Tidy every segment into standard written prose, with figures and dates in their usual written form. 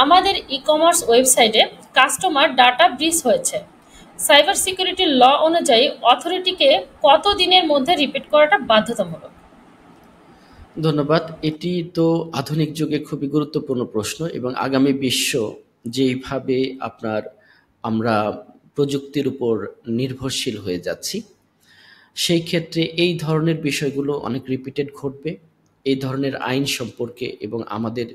আমাদের ই-কমার্স ওয়েবসাইটে customer data ব্রিচ হয়েছে। সাইবার সিকিউরিটি ল অনুযায়ী অথরিটিকে কত দিনের মধ্যে রিপোর্ট করাটা বাধ্যতামূলক? ধন্যবাদ। এটি তো আধুনিক যুগে খুবই গুরুত্বপূর্ণ প্রশ্ন এবং আগামী বিশ্ব যেইভাবে আমরা প্রযুক্তির উপর নির্ভরশীল হয়ে যাচ্ছি, সেই ক্ষেত্রে এই ধরনের বিষয়গুলো অনেক রিপিটেড ঘটবে। এই ধরনের আইন সম্পর্কে এবং আমাদের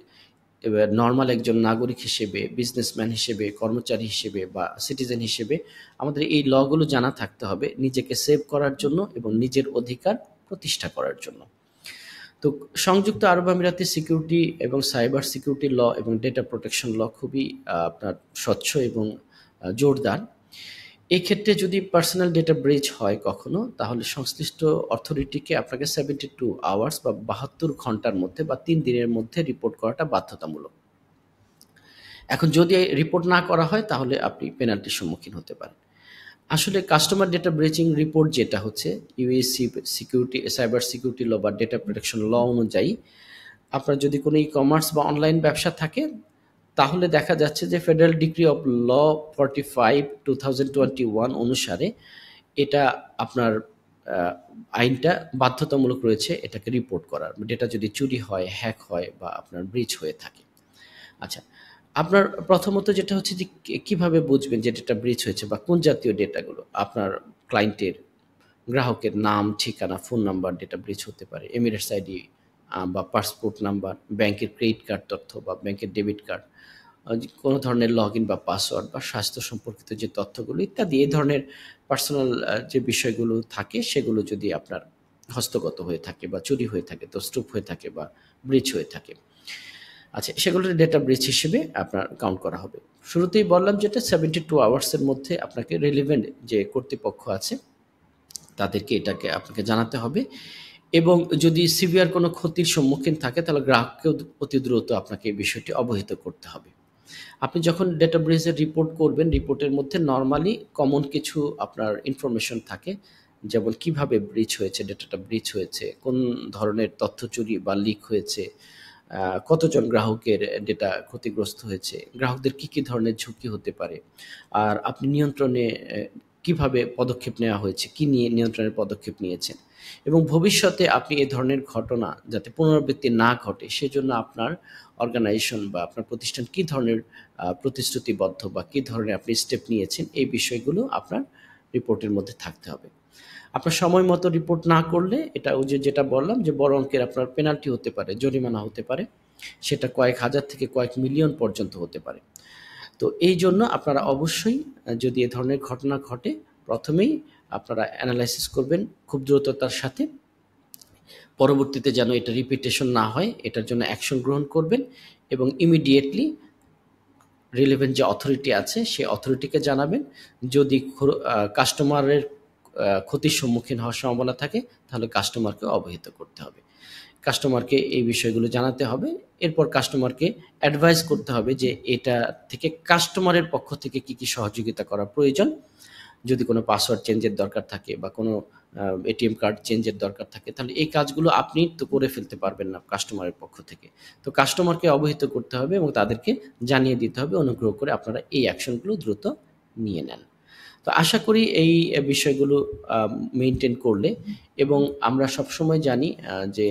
নরমাল একজন নাগরিক হিসেবে, বিজনেসম্যান হিসেবে, কর্মচারী হিসেবে বা সিটিজেন হিসেবে আমাদের এই লগুলো জানা থাকতে হবে নিজেকে সেভ করার জন্য এবং নিজের অধিকার প্রতিষ্ঠা করার জন্য। তো সংযুক্ত আরব আমিরাতে সিকিউরিটি এবং সাইবার সিকিউরিটি ল এবং ডেটা প্রোটেকশন ল খুবই আপনার স্বচ্ছ এবং জোরদার। এক্ষেত্রে যদি পার্সোনাল ডেটা ব্রিচ হয় কখনো, তাহলে সংশ্লিষ্ট অথরিটিকে আপনাকে 72 আওয়ার্স বা 72 ঘন্টার মধ্যে বা 3 দিনের মধ্যে রিপোর্ট করাটা বাধ্যতামূলক। এখন যদি রিপোর্ট না করা হয় তাহলে আপনি পেনাল্টির সম্মুখীন হতে পারেন। আসলে কাস্টমার ডেটা ব্রিচিং রিপোর্ট যেটা হচ্ছে USC security cyber security law বা ডেটা প্রোটেকশন ল অনুযায়ী, আপনার যদি কোনো ই কমার্স বা অনলাইন ব্যবসা থাকে, তাহলে দেখা যাচ্ছে যে ফেডারেল ডিক্রি অফ ল 45/2021 অনুসারে এটা আপনার আইনটা বাধ্যতামূলক রয়েছে এটাকে রিপোর্ট করার, ডেটা যদি চুরি হয়, হ্যাক হয় বা আপনার ব্রিচ হয়ে থাকে। আচ্ছা, আপনার প্রথমত যেটা হচ্ছে যে কিভাবে বুঝবেন যে ডেটা ব্রিচ হয়েছে বা কোন জাতীয় ডেটাগুলো? আপনার ক্লায়েন্টের, গ্রাহকের নাম, ঠিকানা, ফোন নাম্বার ডেটা ব্রিচ হতে পারে, এমিরেটস আইডি বা পাসপোর্ট নাম্বার, ব্যাংকের ক্রেডিট কার্ড তথ্য বা ব্যাংকের ডেবিট কার্ড, কোনো ধরনের লগ ইন বা পাসওয়ার্ড বা স্বাস্থ্য সম্পর্কিত যে তথ্যগুলো ইত্যাদি, এই ধরনের পার্সোনাল যে বিষয়গুলো থাকে সেগুলো যদি আপনার হস্তগত হয়ে থাকে বা চুরি হয়ে থাকে, তছরূপ হয়ে থাকে বা ব্রিচ হয়ে থাকে, আচ্ছা, সেগুলোর ডেটা ব্রিচ হিসেবে আপনার কাউন্ট করা হবে। শুরুতেই বললাম যেটা 72 আওয়ার্সের মধ্যে আপনাকে রিলিভেন্ট যে কর্তৃপক্ষ আছে তাদেরকে এটাকে আপনাকে জানাতে হবে এবং যদি সিভিয়ার কোনো ক্ষতির সম্মুখীন থাকে তাহলে গ্রাহককেও অতি দ্রুত আপনাকে এই বিষয়টি অবহিত করতে হবে। আপনি যখন ডেটা ব্রিচের রিপোর্ট করবেন, রিপোর্টের মধ্যে নরমালি কমন কিছু আপনার ইনফরমেশন থাকে, যেমন কিভাবে ব্রিচ হয়েছে, ডেটাটা ব্রিচ হয়েছে, কোন ধরনের তথ্য চুরি বা লিক হয়েছে, কতজন গ্রাহকের ডেটা ক্ষতিগ্রস্ত হয়েছে, গ্রাহকদের কি কি ধরনের ঝুঁকি হতে পারে, আর আপনি নিয়ন্ত্রণে কিভাবে পদক্ষেপ নেওয়া হয়েছে, কি নিয়ে নিয়ন্ত্রণের পদক্ষেপ নিয়েছেন এবং ভবিষ্যতে আপনি এ ধরনের ঘটনা যাতে পুনরাবৃত্তি না ঘটে সেজন্য আপনার অর্গানাইজেশন বা আপনার প্রতিষ্ঠান কি ধরনের প্রতিশ্রুতিবদ্ধ বা কি ধরনের আপনি স্টেপ নিয়েছেন, এই বিষয়গুলো আপনার রিপোর্টের মধ্যে থাকতে হবে। আপনার সময় মতো রিপোর্ট না করলে এটা ওই যে যেটা বললাম যে বড় অঙ্কের আপনার পেনাল্টি হতে পারে, জরিমানা হতে পারে, সেটা কয়েক হাজার থেকে কয়েক মিলিয়ন পর্যন্ত হতে পারে। তো এই জন্য আপনারা অবশ্যই যদি এ ধরনের ঘটনা ঘটে, প্রথমেই আপনারা অ্যানালাইসিস করবেন খুব দ্রুততার সাথে, পরবর্তীতে যেন এটা রিপিটেশন না হয় এটার জন্য অ্যাকশন গ্রহণ করবেন এবং ইমিডিয়েটলি রিলেভেন্ট যে অথরিটি আছে সেই অথরিটিকে জানাবেন। যদি কাস্টমারের ক্ষতির সম্মুখীন হওয়ার সম্ভাবনা থাকে তাহলে কাস্টমারকে অবহিত করতে হবে, কাস্টমারকে এই বিষয়গুলো জানাতে হবে। এরপর কাস্টমারকে অ্যাডভাইস করতে হবে যে এটা থেকে কাস্টমারের পক্ষ থেকে কি কি সহযোগিতা করা প্রয়োজন। যদি কোনো পাসওয়ার্ড চেঞ্জের দরকার থাকে বা কোনো এটিএম কার্ড চেঞ্জের দরকার থাকে, তাহলে এই কাজগুলো আপনি তো করে ফেলতে পারবেন না কাস্টমারের পক্ষ থেকে। তো কাস্টমারকে অবহিত করতে হবে এবং তাদেরকে জানিয়ে দিতে হবে, অনুগ্রহ করে আপনারা এই অ্যাকশনগুলো দ্রুত নিয়ে নেন। তো আশা করি এই বিষয়গুলো মেনটেন করলে, এবং আমরা সবসময় জানি যে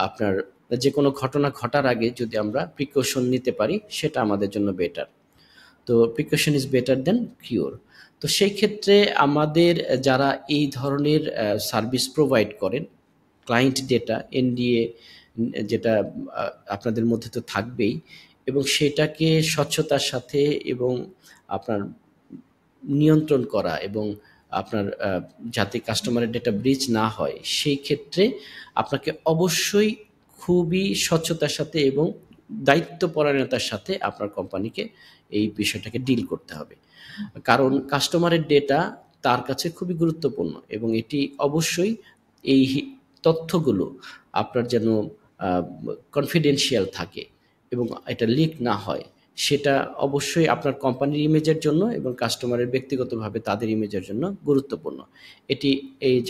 আপনার যে কোনো ঘটনা ঘটার আগে যদি আমরা প্রিকশন নিতে পারি সেটা আমাদের জন্য বেটার। তো precaution is better then cure. তো সেই ক্ষেত্রে আমাদের যারা এই ধরনের সার্ভিস প্রোভাইড করেন, ক্লায়েন্ট ডেটা এনডিএ যেটা আপনাদের মধ্যে তো থাকবেই, এবং সেটাকে স্বচ্ছতার সাথে এবং আপনার নিয়ন্ত্রণ করা এবং আপনার যাতে কাস্টমারের ডেটা ব্রিচ না হয় সেই ক্ষেত্রে আপনাকে অবশ্যই খুবই স্বচ্ছতার সাথে এবং দায়িত্বপরায়ণতার সাথে আপনার কোম্পানিকে এই বিষয়টাকে ডিল করতে হবে। কারণ কাস্টমারের ডেটা তার কাছে খুবই গুরুত্বপূর্ণ এবং এটি অবশ্যই এই তথ্যগুলো আপনার যেন কনফিডেন্সিয়াল থাকে এবং এটা লিক না হয় সেটা অবশ্যই আপনার কোম্পানির ইমেজের জন্য এবং কাস্টমারের ব্যক্তিগতভাবে তাদের ইমেজের জন্য গুরুত্বপূর্ণ। এটি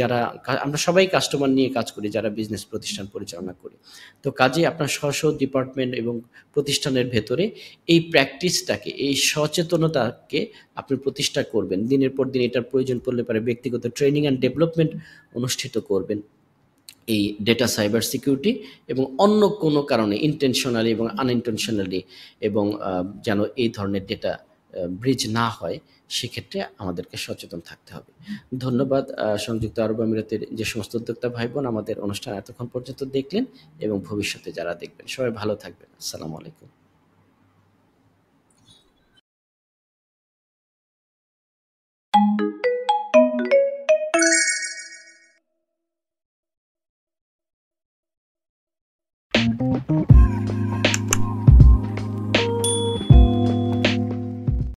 যারা আমরা সবাই কাস্টমার নিয়ে কাজ করি যারা বিজনেস প্রতিষ্ঠান পরিচালনা করি। তো কাজেই আপনার স্ব ডিপার্টমেন্ট এবং প্রতিষ্ঠানের ভেতরে এই প্র্যাকটিসটাকে, এই সচেতনতাকে আপনি প্রতিষ্ঠা করবেন। দিনের পর দিন এটার প্রয়োজন পড়লে পারে ব্যক্তিগত ট্রেনিং অ্যান্ড ডেভেলপমেন্ট অনুষ্ঠিত করবেন এই ডেটা সাইবার সিকিউরিটি, এবং অন্য কোনো কারণে ইন্টেনশনালি এবং আনইনটেনশনালি এবং যেন এই ধরনের ডেটা ব্রিজ না হয়, সেক্ষেত্রে আমাদেরকে সচেতন থাকতে হবে। ধন্যবাদ সংযুক্ত আরব আমিরাতের যে সমস্ত উদ্যোক্তা ভাই বোন আমাদের অনুষ্ঠান এতক্ষণ পর্যন্ত দেখলেন এবং ভবিষ্যতে যারা দেখবেন, সবাই ভালো থাকবেন। আসসালামু আলাইকুম।